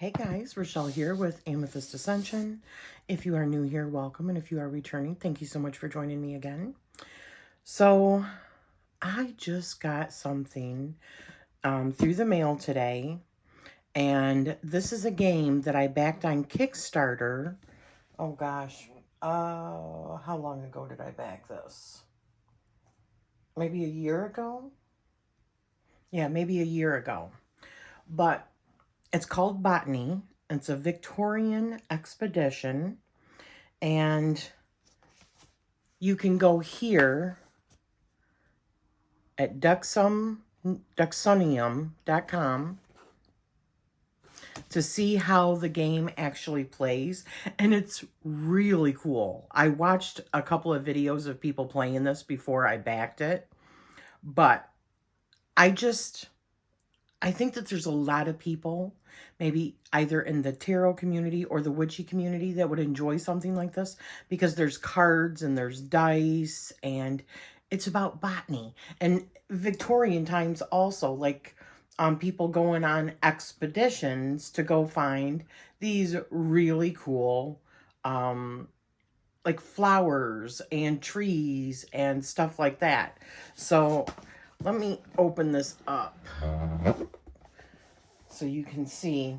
Hey guys, Rachele here with Amethyst Ascension. If you are new here, welcome. And if you are returning, thank you so much for joining me again. So I just got something through the mail today. And this is a game that I backed on Kickstarter. Oh gosh. How long ago did I back this? Maybe a year ago? Yeah, maybe a year ago. But it's called Botany. It's a Victorian expedition. And you can go here at ducksonium.com to see how the game actually plays. And it's really cool. I watched a couple of videos of people playing this before I backed it. But I think that there's a lot of people, maybe either in the tarot community or the witchy community, that would enjoy something like this because there's cards and there's dice and it's about botany. And Victorian times also, like people going on expeditions to go find these really cool like flowers and trees and stuff like that. So let me open this up so you can see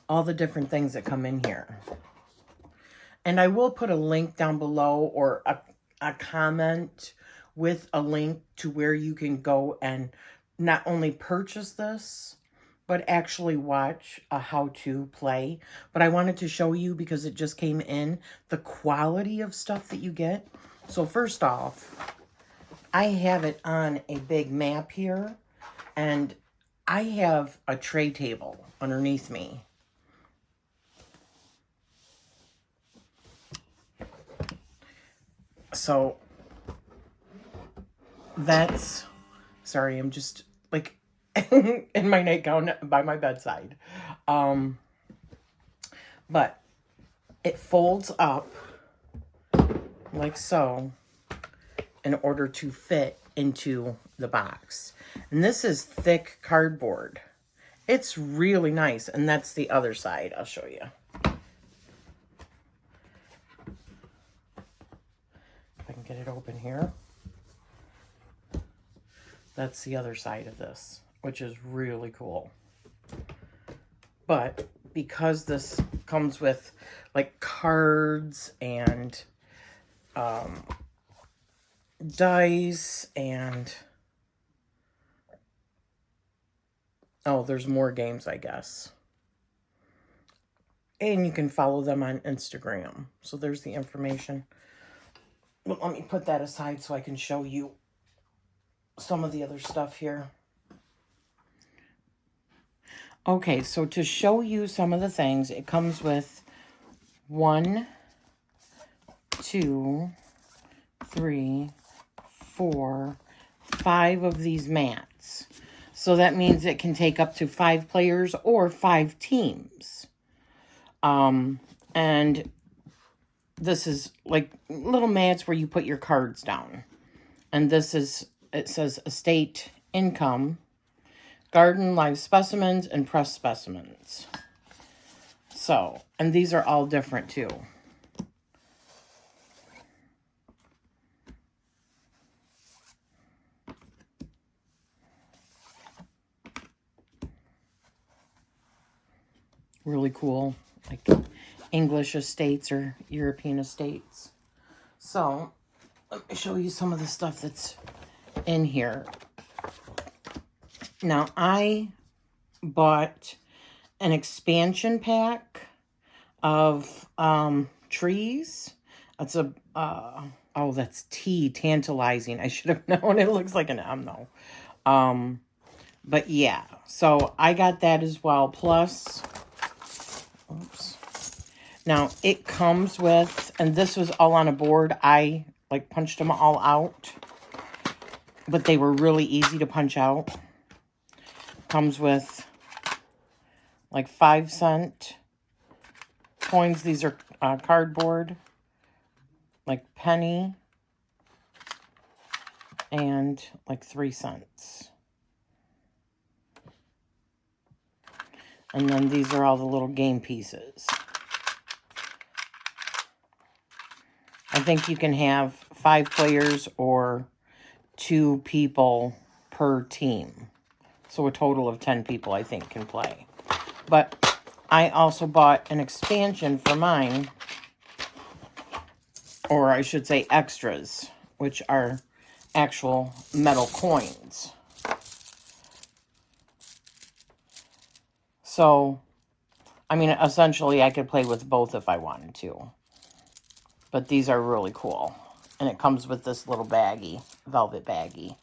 all the different things that come in here. And I will put a link down below or a comment with a link to where you can go and not only purchase this, but actually watch a how-to play. But I wanted to show you, because it just came in, the quality of stuff that you get. So first off, I have it on a big map here, and I have a tray table underneath me. So that's, sorry, I'm just like in my nightgown by my bedside. But it folds up like so in order to fit into the box. And this is thick cardboard. It's really nice. And that's the other side. I'll show you. If I can get it open here. That's the other side of this, which is really cool. But because this comes with like cards and dice and there's more games, I guess, and you can follow them on Instagram. So there's the information. But let me put that aside so I can show you some of the other stuff here. Okay, so to show you some of the things, it comes with 1, 2, 3, 4, 5 of these mats. So that means it can take up to 5 players or 5 teams. And this is like little mats where you put your cards down. And this is, it says estate income, garden, live specimens, and pressed specimens. So, and these are all different too. Really cool, like English estates or European estates. So, let me show you some of the stuff that's in here. Now, I bought an expansion pack of trees. That's a, oh, that's tea, tantalizing. I should have known. It looks like an M, though. But yeah, so I got that as well. Plus, oops. Now, it comes with, and this was all on a board. I, like, punched them all out. But they were really easy to punch out. Comes with, like, 5-cent coins. These are cardboard. Like, penny. And, like, 3 cents. And then these are all the little game pieces. I think you can have 5 players or 2 people per team. So a total of 10 people, I think, can play. But I also bought an expansion for mine, or I should say extras, which are actual metal coins. So, I mean, essentially I could play with both if I wanted to. But these are really cool. And it comes with this little baggie, velvet baggie.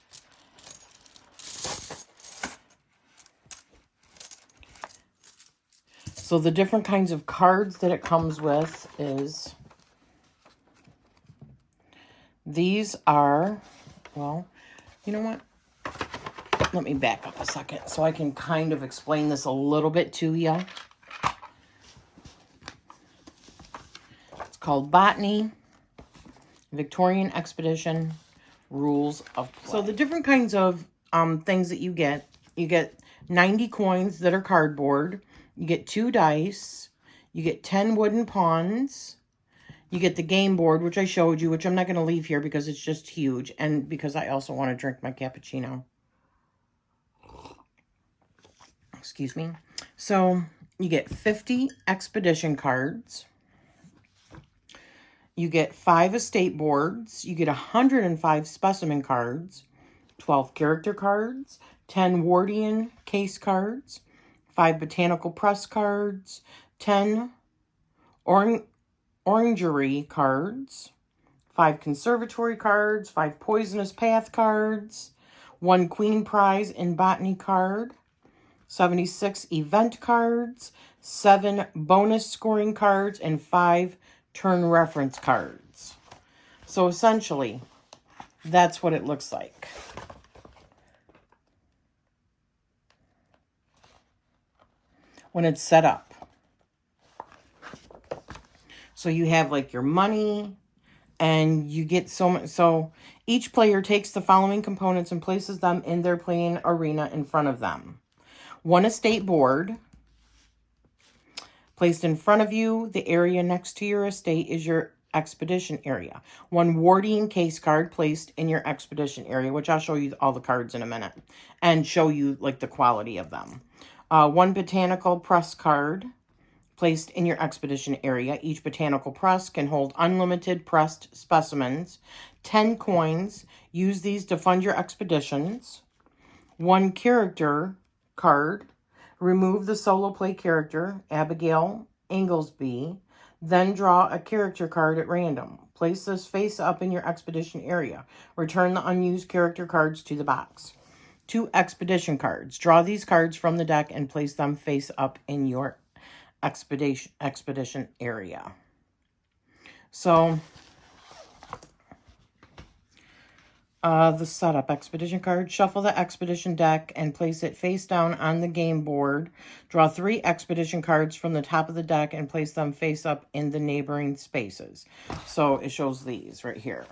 So the different kinds of cards that it comes with is, these are, well, you know what? Let me back up a second so I can kind of explain this a little bit to you. It's called Botany Victorian Expedition Rules of Play. So the different kinds of things that you get 90 coins that are cardboard. You get 2 dice. You get 10 wooden pawns. You get the game board, which I showed you, which I'm not going to leave here because it's just huge. And because I also want to drink my cappuccino. Excuse me. So you get 50 expedition cards. You get 5 estate boards. You get 105 specimen cards. 12 character cards. 10 Wardian case cards. 5 botanical press cards, 10 orangery cards, 5 conservatory cards, 5 poisonous path cards, 1 queen prize in botany card, 76 event cards, 7 bonus scoring cards, and 5 turn reference cards. So essentially, that's what it looks like. When it's set up. So you have like your money and you get so much. So each player takes the following components and places them in their playing arena in front of them. 1 estate board placed in front of you. The area next to your estate is your expedition area. 1 Wardian case card placed in your expedition area, which I'll show you all the cards in a minute and show you like the quality of them. 1 botanical press card placed in your expedition area. Each botanical press can hold unlimited pressed specimens. 10 coins. Use these to fund your expeditions. 1 character card. Remove the solo play character, Abigail Inglesby. Then draw a character card at random. Place this face up in your expedition area. Return the unused character cards to the box. 2 expedition cards. Draw these cards from the deck and place them face up in your expedition area. So, the setup expedition card. Shuffle the expedition deck and place it face down on the game board. Draw 3 expedition cards from the top of the deck and place them face up in the neighboring spaces. So it shows these right here.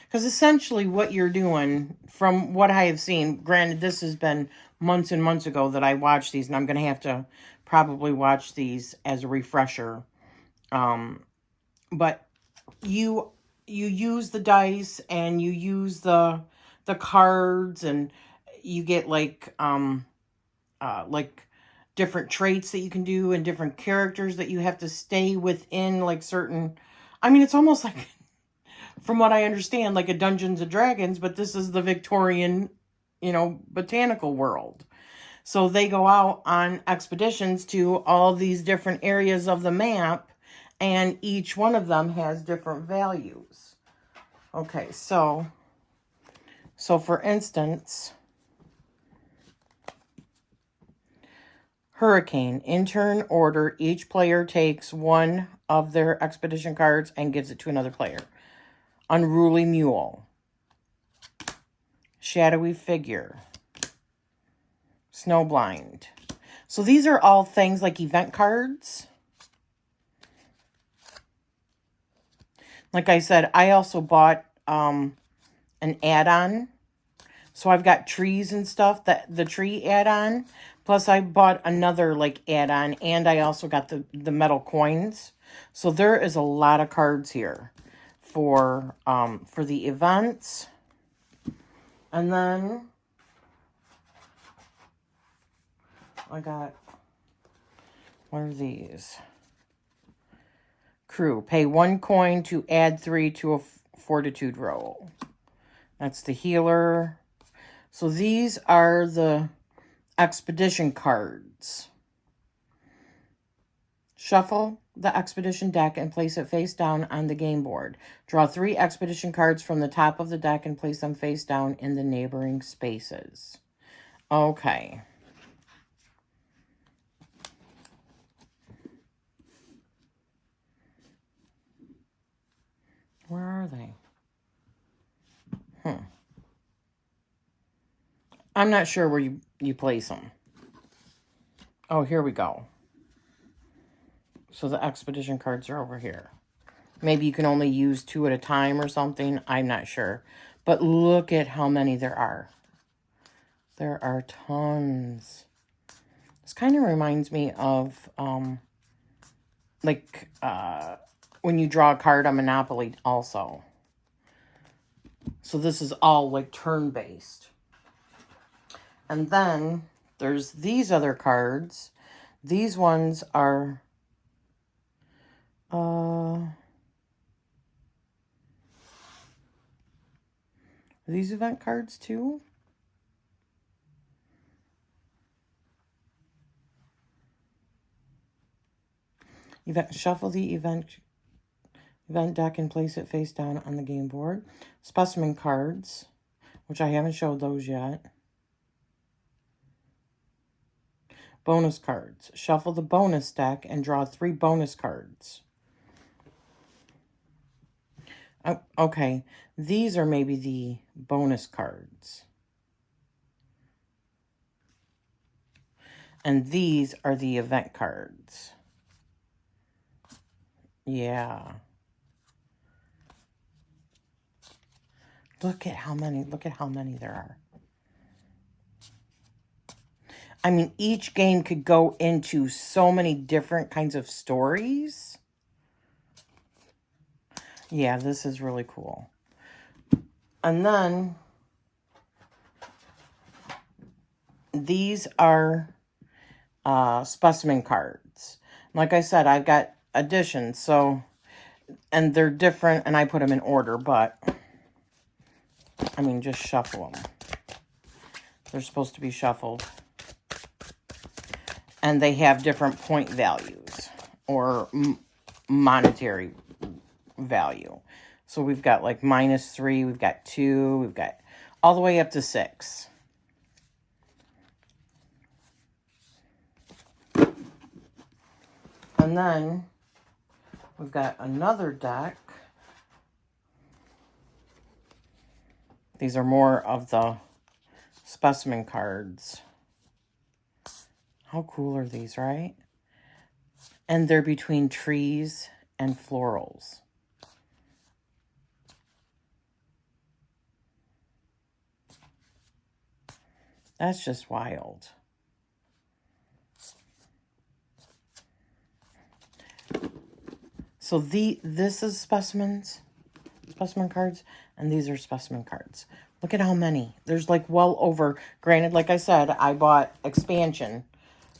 Because essentially what you're doing, from what I have seen, granted this has been months and months ago that I watched these, and I'm going to have to probably watch these as a refresher. But you use the dice and you use the cards, and you get like different traits that you can do and different characters that you have to stay within, like certain, I mean, it's almost like, from what I understand, like a Dungeons and Dragons, but this is the Victorian, botanical world. So they go out on expeditions to all these different areas of the map, and each one of them has different values. Okay, so for instance, Hurricane. In turn order, each player takes 1 of their expedition cards and gives it to another player. Unruly Mule. Shadowy Figure. Snowblind. So these are all things like event cards. Like I said, I also bought an add-on. So I've got trees and stuff, that the tree add-on Plus, I bought another, like, add-on, and I also got the metal coins. So there is a lot of cards here for the events. And then I got, what are these? Crew. Pay 1 coin to add 3 to a fortitude roll. That's the healer. So these are the expedition cards. Shuffle the expedition deck and place it face down on the game board. Draw 3 expedition cards from the top of the deck and place them face down in the neighboring spaces. Okay. Where are they? I'm not sure where you place them. Oh, here we go. So the expedition cards are over here. Maybe you can only use 2 at a time or something. I'm not sure. But look at how many there are. There are tons. This kind of reminds me of, when you draw a card on Monopoly also. So this is all, like, turn-based. And then there's these other cards. These ones are... Are these event cards too? Shuffle the event deck and place it face down on the game board. Specimen cards, which I haven't showed those yet. Bonus cards. Shuffle the bonus deck and draw 3 bonus cards. Oh, okay, these are maybe the bonus cards. And these are the event cards. Yeah. Look at how many there are. I mean, each game could go into so many different kinds of stories. Yeah, this is really cool. And then these are specimen cards. Like I said, I've got additions, so, and they're different, and I put them in order, but, I mean, just shuffle them. They're supposed to be shuffled. And they have different point values, or monetary value. So we've got like -3, we've got 2, we've got all the way up to 6. And then we've got another deck. These are more of the specimen cards. How cool are these, right? And they're between trees and florals. That's just wild. So this is specimen cards, and these are specimen cards. Look at how many. There's like well over, granted, like I said, I bought expansion,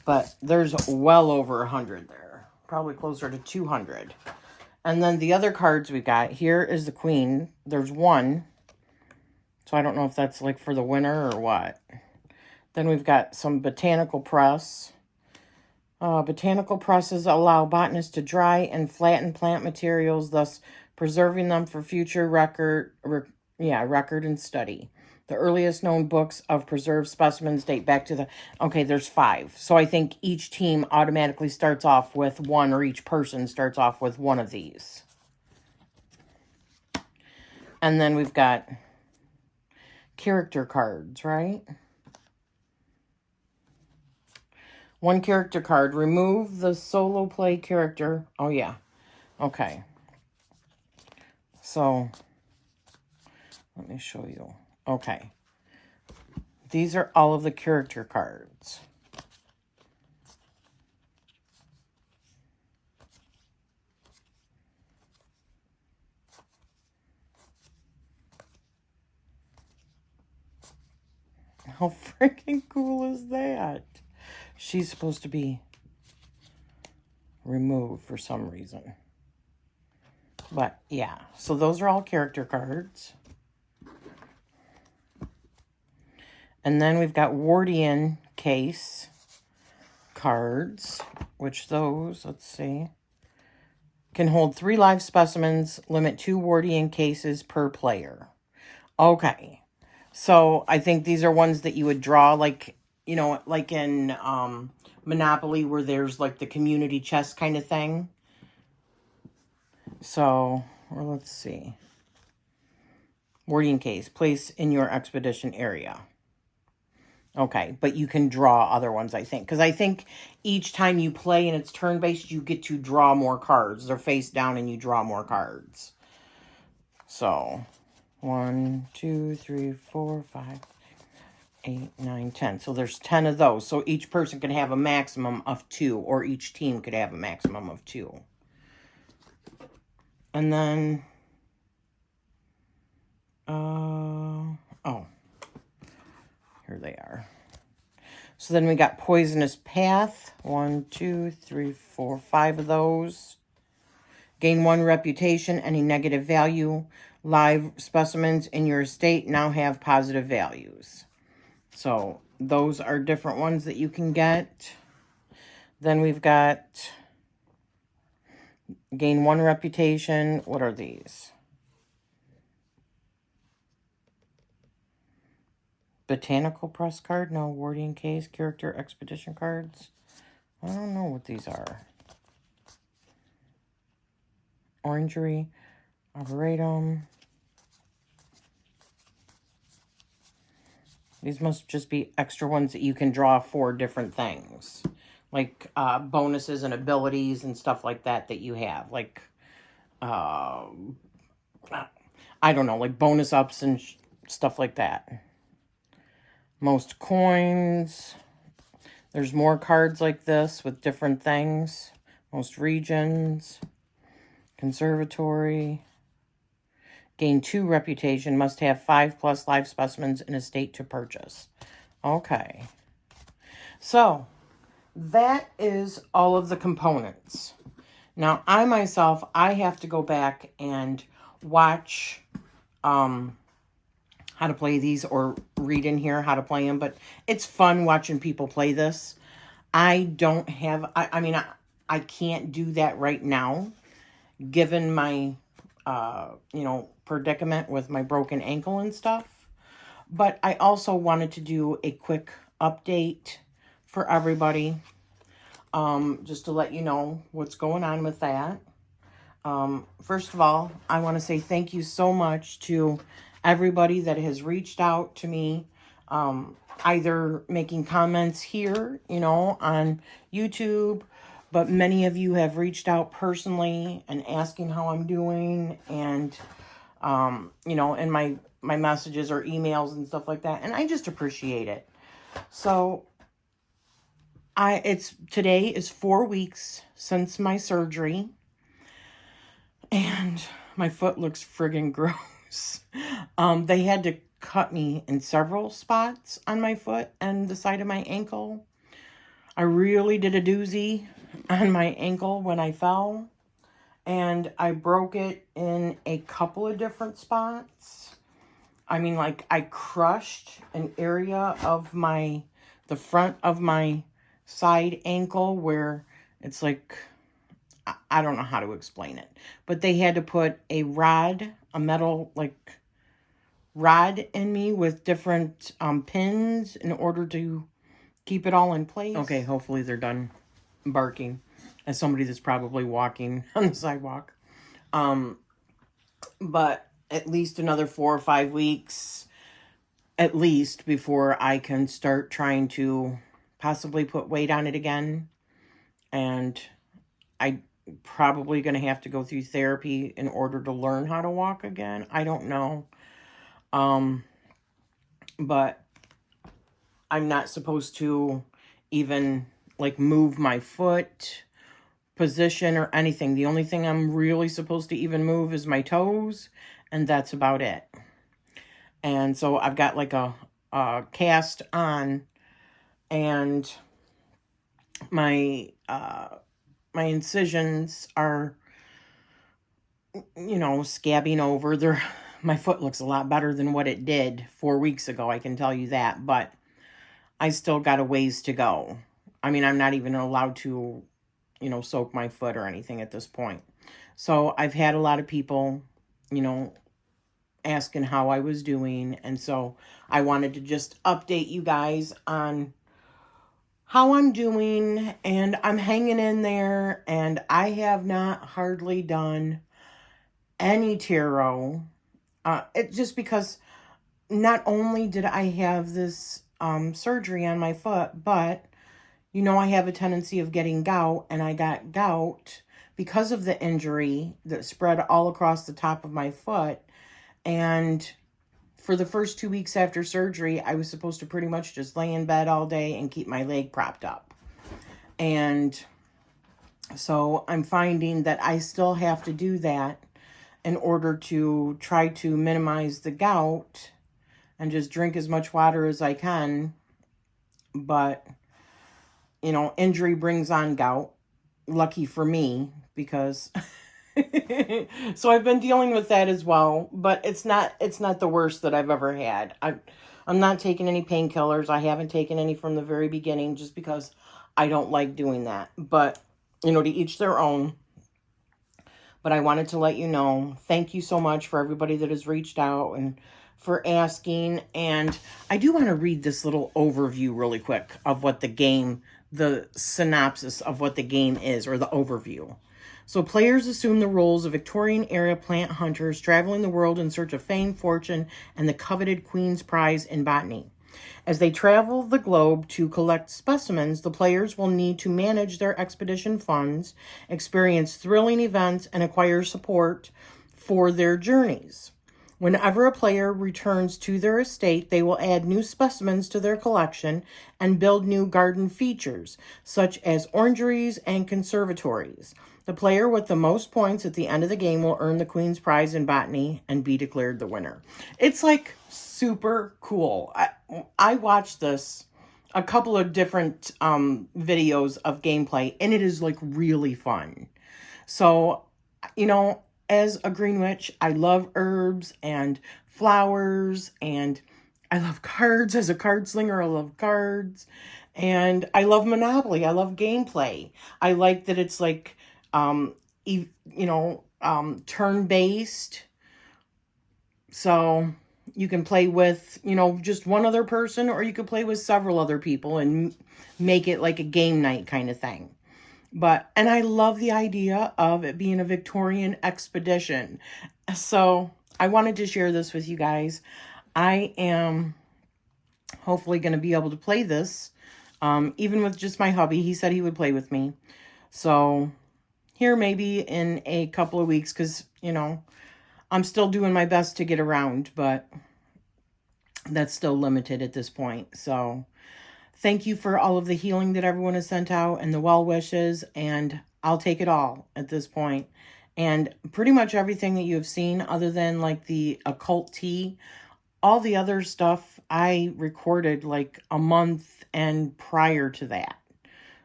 but there's well over 100 there. Probably closer to 200. And then the other cards we got, here is the Queen. There's 1. So I don't know if that's like for the winner or what. Then we've got some botanical press. Botanical presses allow botanists to dry and flatten plant materials, thus preserving them for future record and study. The earliest known books of preserved specimens date back to the... Okay, there's 5. So I think each team automatically starts off with 1, or each person starts off with 1 of these. And then we've got character cards, right? 1 character card. Remove the solo play character. Oh, yeah. Okay. So, let me show you. Okay. These are all of the character cards. How freaking cool is that? She's supposed to be removed for some reason. But yeah, so those are all character cards. And then we've got Wardian case cards, which those, let's see, can hold 3 live specimens, limit 2 Wardian cases per player. Okay, so I think these are ones that you would draw, like, you know, like in Monopoly, where there's like the community chest kind of thing. So, or let's see. Wardian case, place in your expedition area. Okay, but you can draw other ones, I think. Because I think each time you play and it's turn-based, you get to draw more cards. They're face down and you draw more cards. So, 1, 2, 3, 4, 5, 8, 9, 10. So there's 10 of those. So each person can have a maximum of 2. Or each team could have a maximum of 2. And then... oh. Here they are. So then we got Poisonous Path. 1, 2, 3, 4, 5 of those. Gain 1 reputation. Any negative value. Live specimens in your estate now have positive values. So those are different ones that you can get. Then we've got gain 1 reputation. What are these? Botanical press card, no. Wardian case, character expedition cards. I don't know what these are. Orangery, arboretum. These must just be extra ones that you can draw for different things. Like bonuses and abilities and stuff like that that you have. Like, I don't know, like bonus ups and stuff like that. Most coins. There's more cards like this with different things. Most regions. Conservatory. Gain 2 reputation. Must have 5+ live specimens in a state to purchase. Okay. So, that is all of the components. Now, I myself, I have to go back and watch how to play these or read in here how to play them. But it's fun watching people play this. I don't have, I mean, I can't do that right now, given my, you know, predicament with my broken ankle and stuff. But I also wanted to do a quick update for everybody, just to let you know what's going on with that. First of all, I want to say thank you so much to everybody that has reached out to me, either making comments here, you know, on YouTube, but many of you have reached out personally and asking how I'm doing, and, you know, in my messages or emails and stuff like that, and I just appreciate it. So, today is 4 weeks since my surgery, and my foot looks friggin' gross. They had to cut me in several spots on my foot and the side of my ankle. I really did a doozy on my ankle when I fell, and I broke it in a couple of different spots. I mean, like, I crushed an area of the front of my side ankle where it's like, I don't know how to explain it, but they had to put a metal, like, rod in me with different pins in order to keep it all in place. Okay, hopefully they're done barking, as somebody that's probably walking on the sidewalk. But at least another 4 or 5 weeks, at least, before I can start trying to possibly put weight on it again. And I probably going to have to go through therapy in order to learn how to walk again. I don't know. But I'm not supposed to even, like, move my foot position or anything. The only thing I'm really supposed to even move is my toes, and that's about it. And so I've got like a cast on, and my my incisions are, you know, scabbing over. My foot looks a lot better than what it did 4 weeks ago, I can tell you that, but I still got a ways to go. I mean, I'm not even allowed to, you know, soak my foot or anything at this point. So I've had a lot of people, you know, asking how I was doing, and so I wanted to just update you guys on how I'm doing, and I'm hanging in there, and I have not hardly done any tarot. It just because not only did I have this surgery on my foot, but you know, I have a tendency of getting gout, and I got gout because of the injury that spread all across the top of my foot. And for the first 2 weeks after surgery, I was supposed to pretty much just lay in bed all day and keep my leg propped up. And so I'm finding that I still have to do that in order to try to minimize the gout and just drink as much water as I can. But, you know, injury brings on gout. Lucky for me, because so I've been dealing with that as well, but it's not the worst that I've ever had. I'm not taking any painkillers. I haven't taken any from the very beginning, just because I don't like doing that. But, you know, to each their own. But I wanted to let you know, thank you so much for everybody that has reached out and for asking. And I do want to read this little overview really quick of what the synopsis of what the game is, or the overview. So players assume the roles of Victorian-era plant hunters traveling the world in search of fame, fortune, and the coveted Queen's Prize in botany. As they travel the globe to collect specimens, the players will need to manage their expedition funds, experience thrilling events, and acquire support for their journeys. Whenever a player returns to their estate, they will add new specimens to their collection and build new garden features, such as orangeries and conservatories. The player with the most points at the end of the game will earn the Queen's Prize in botany and be declared the winner. It's like super cool. I watched this, a couple of different videos of gameplay, and it is like really fun. So, you know, as a green witch, I love herbs and flowers, and I love cards. As a card slinger, I love cards, and I love Monopoly. I love gameplay. I like that it's like, turn-based. So you can play with, you know, just one other person, or you can play with several other people and make it like a game night kind of thing. And I love the idea of it being a Victorian expedition. So I wanted to share this with you guys. I am hopefully going to be able to play this, even with just my hubby. He said he would play with me. So here maybe in a couple of weeks, because, you know, I'm still doing my best to get around, but that's still limited at this point. So thank you for all of the healing that everyone has sent out and the well wishes, and I'll take it all at this point. And pretty much everything that you have seen, other than like the occult tea, all the other stuff I recorded like a month and prior to that.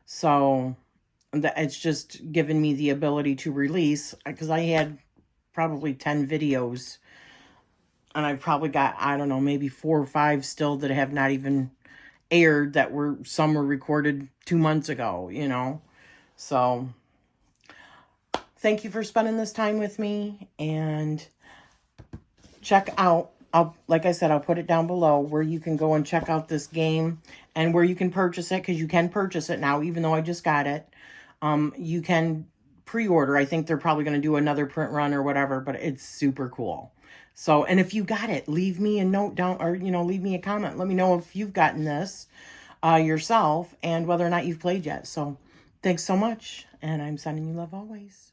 So it's just given me the ability to release, because I had probably 10 videos, and I've probably got, I don't know, maybe 4 or 5 still that have not even aired, that some were recorded 2 months ago, you know. So thank you for spending this time with me, and check out, like I said, I'll put it down below where you can go and check out this game and where you can purchase it, because you can purchase it now, even though I just got it. You can pre-order. I think they're probably going to do another print run or whatever, but it's super cool. So, and if you got it, leave me a note down, or, you know, leave me a comment. Let me know if you've gotten this yourself, and whether or not you've played yet. So thanks so much, and I'm sending you love always.